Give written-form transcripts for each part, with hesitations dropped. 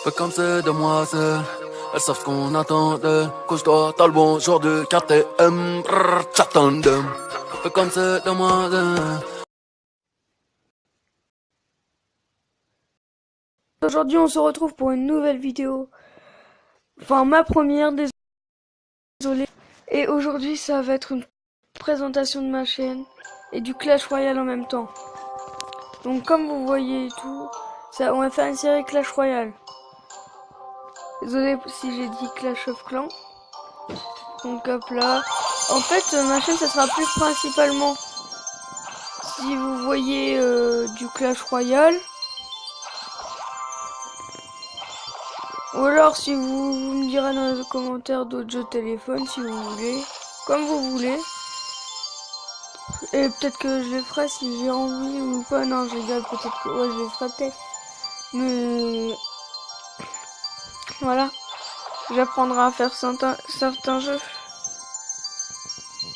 Fais comme ces demoiselles, elles savent ce qu'on attend d'elles. Couche-toi, t'as le bonjour de KTM, tchatandem. Fais comme ces demoiselles. Aujourd'hui on se retrouve pour une nouvelle vidéo, enfin ma première, désolé. Et aujourd'hui ça va être une présentation de ma chaîne et du Clash Royale en même temps. Donc comme vous voyez et tout, ça, on va faire une série Clash Royale. Désolé si j'ai dit Clash of Clans. Donc hop là. En fait ma chaîne ça sera plus principalement, si vous voyez du Clash Royale. Ou alors si vous me direz dans les commentaires d'autres jeux de téléphone si vous voulez. Comme vous voulez. Et peut-être que je les ferai si j'ai envie ou pas. Non, je rigole, peut-être que ouais, je les ferai peut-être. Mais voilà. J'apprendrai à faire certains jeux.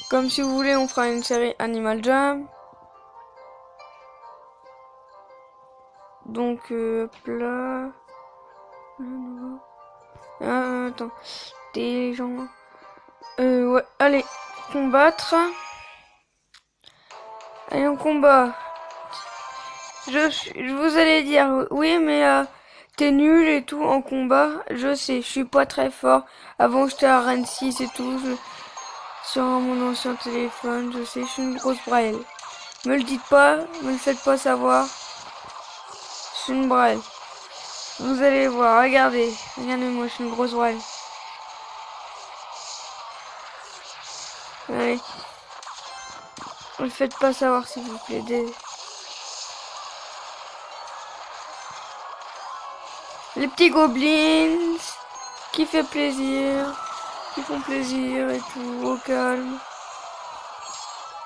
Comme si vous voulez, on fera une série Animal Jam. Donc, hop là. Ah, attends. Des gens. Ouais, allez. Combattre. Allez, on combat. Je vous allez dire, oui, mais t'es nul et tout en combat. Je sais, je suis pas très fort. Avant, j'étais à Rennes 6 et tout. Sur mon ancien téléphone, je sais, je suis une grosse braille. Me le dites pas, me le faites pas savoir. Je suis une braille. Vous allez voir, regardez. Regardez-moi, je suis une grosse braille. Allez. Me le faites pas savoir, s'il vous plaît. Les petits gobelins qui fait plaisir. Qui font plaisir et tout, au calme.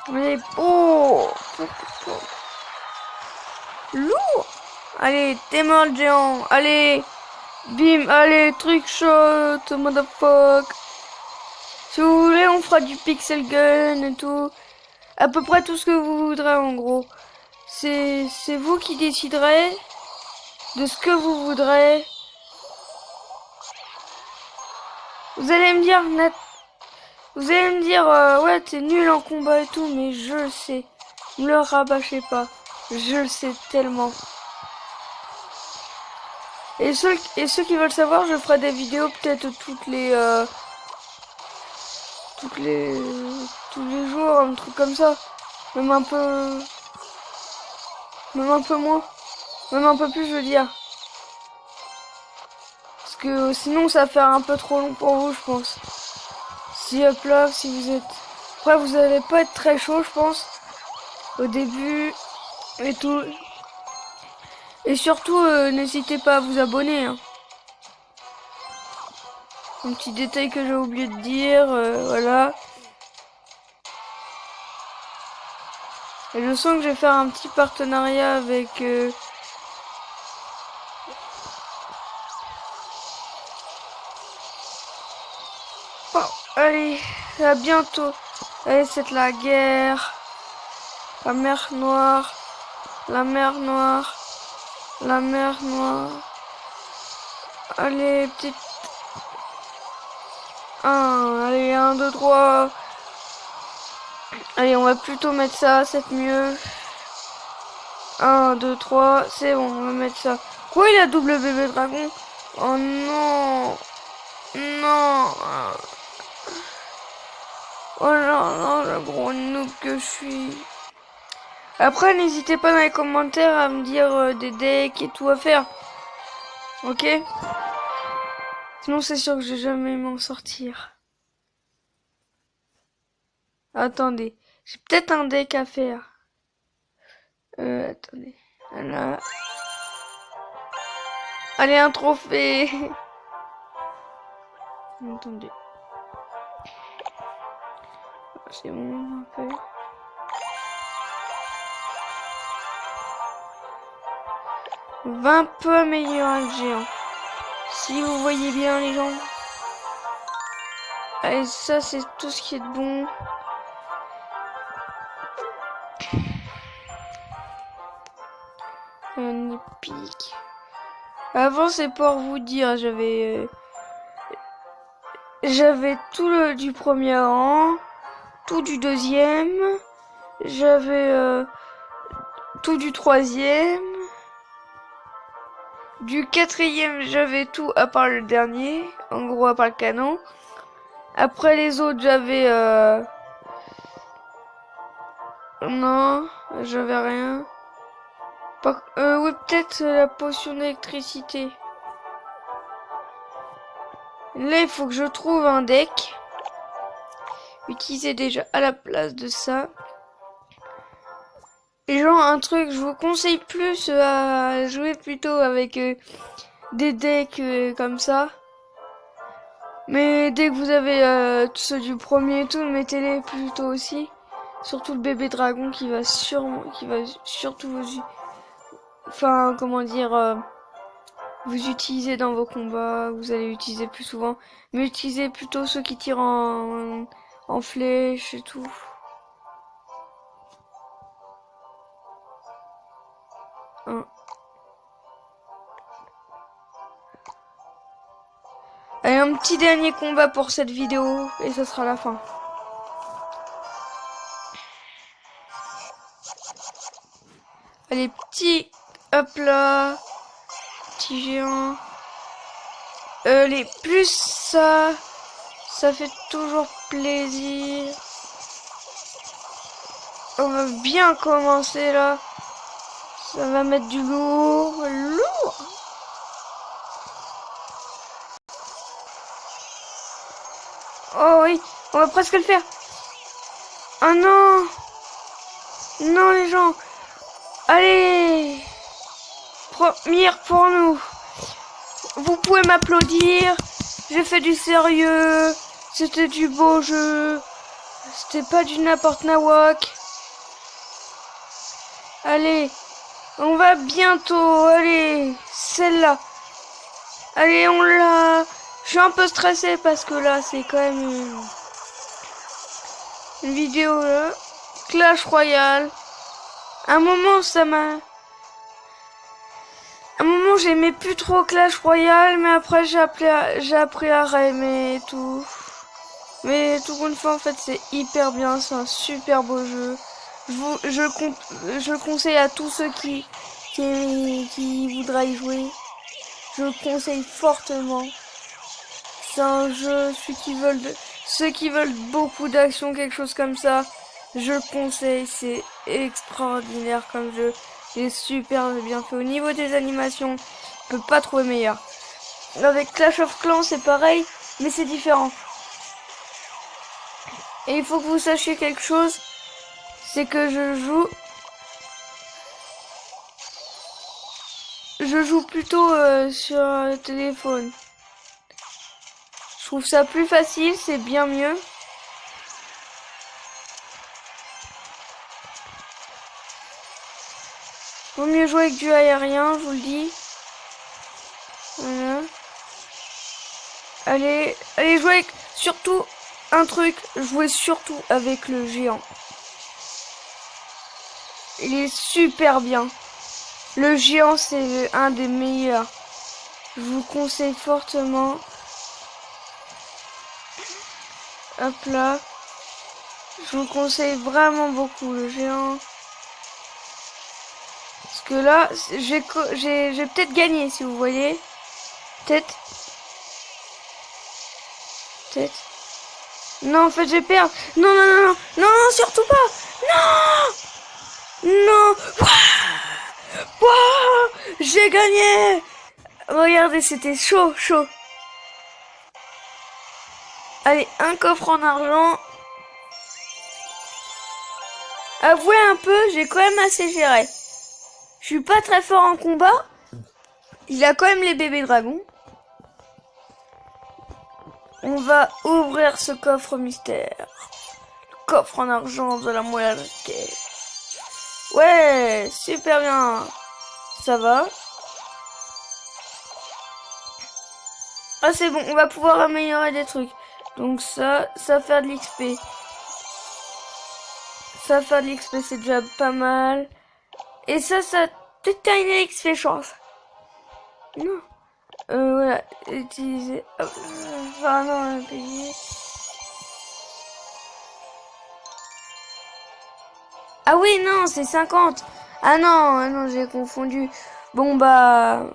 Allez, oh, lourd. Allez, t'es mort le géant. Allez, bim, allez, trick shot, motherfuck. Si vous voulez, on fera du pixel gun et tout. À peu près tout ce que vous voudrez en gros. C'est vous qui déciderez de ce que vous voudrez. Vous allez me dire, vous allez me dire, ouais, t'es nul en combat et tout, mais je le sais. Ne le rabâchez pas. Je le sais tellement. Et ceux qui veulent savoir, je ferai des vidéos peut-être tous les jours, un truc comme ça. Même un peu moins. Même un peu plus, je veux dire. Parce que sinon, ça va faire un peu trop long pour vous, je pense. Si hop là, si vous êtes... Après, vous allez pas être très chaud, je pense. Au début et tout. Et surtout, n'hésitez pas à vous abonner. Hein. Un petit détail que j'ai oublié de dire, voilà. Et je sens que je vais faire un petit partenariat avec... Oh, allez, à bientôt. Allez, c'est la guerre. La mer Noire. La mer Noire. La mer Noire. Allez, petite... 1, allez, 1, 2, 3. Allez, on va plutôt mettre ça, c'est mieux. 1, 2, 3, c'est bon, on va mettre ça. Quoi, il a double bébé dragon? Oh non. Non. Oh non, non, le gros noob que je suis. Après, n'hésitez pas dans les commentaires à me dire des decks et tout à faire. Ok? Sinon, c'est sûr que je vais jamais m'en sortir. Attendez. J'ai peut-être un deck à faire. Attendez. Voilà. Allez, un trophée. Attendez. C'est bon, un peu. On va un peu améliorer le géant. Si vous voyez bien les gens. Allez, ça c'est tout ce qui est de bon. Un épique. Avant, c'est pour vous dire, j'avais tout du premier rang, tout du deuxième, j'avais tout du troisième, du quatrième, j'avais tout à part le dernier, en gros à part le canon. Après les autres, j'avais non, j'avais rien. Oui, peut-être la potion d'électricité. Là, il faut que je trouve un deck. Utiliser déjà à la place de ça. Et genre, un truc, je vous conseille plus à jouer plutôt avec des decks comme ça. Mais dès que vous avez tous ceux du premier et tout, mettez-les plutôt aussi. Surtout le bébé dragon qui va surtout vous, enfin, comment dire, vous utilisez dans vos combats, vous allez utiliser plus souvent. Mais utilisez plutôt ceux qui tirent en flèche et tout. Allez, un petit dernier combat pour cette vidéo et ce sera la fin. Allez, petit, hop là, petit géant. Les plus ça fait toujours plaisir. On va bien commencer là. Ça va mettre du lourd. Oh oui, on va presque le faire. Oh non. Non les gens. Allez. Première pour nous. Vous pouvez m'applaudir. J'ai fait du sérieux. C'était du beau jeu. C'était pas du n'importe nawak. Allez. On va bientôt. Allez. Celle-là. Allez, on l'a. Je suis un peu stressé parce que là, c'est quand même une vidéo là. Clash Royale. À un moment, j'aimais plus trop Clash Royale, mais après, j'ai appris à aimer et tout. Mais tout compte fait, en fait, c'est hyper bien. C'est un super beau jeu. Je le conseille à tous ceux qui voudraient y jouer. Je le conseille fortement. C'est un jeu, ceux qui veulent beaucoup d'action, quelque chose comme ça, je le conseille, c'est extraordinaire comme jeu. Il est super bien fait. Au niveau des animations, je peux pas trouver meilleur. Avec Clash of Clans, c'est pareil, mais c'est différent. Et il faut que vous sachiez quelque chose, c'est que je joue plutôt sur téléphone. Je trouve ça plus facile, c'est bien mieux. Vaut mieux jouer avec du aérien, je vous le dis. Voilà. Allez jouer avec surtout un truc, jouez surtout avec le géant. Il est super bien. Le géant, c'est un des meilleurs. Je vous conseille fortement. Hop là. Je vous conseille vraiment beaucoup le géant. Parce que là, j'ai peut-être gagné, si vous voyez. Peut-être. Non, en fait, j'ai perdu. Non, non, non, non, non, non, surtout pas. Non. Non. Wow, j'ai gagné. Regardez, c'était chaud. Allez, un coffre en argent. Avouez un peu, j'ai quand même assez géré. Je suis pas très fort en combat. Il a quand même les bébés dragons. On va ouvrir ce coffre mystère. Le coffre en argent de la moitié. Ouais, super bien. Ça va. Ah, c'est bon, on va pouvoir améliorer des trucs. Donc ça fait de l'XP. Ça fait de l'XP, c'est déjà pas mal. Et ça peut-être une XP chance. Non. Voilà. Utiliser. Enfin, non, payer. Ah oui, non, c'est 50. Ah non, j'ai confondu. Bon, bah...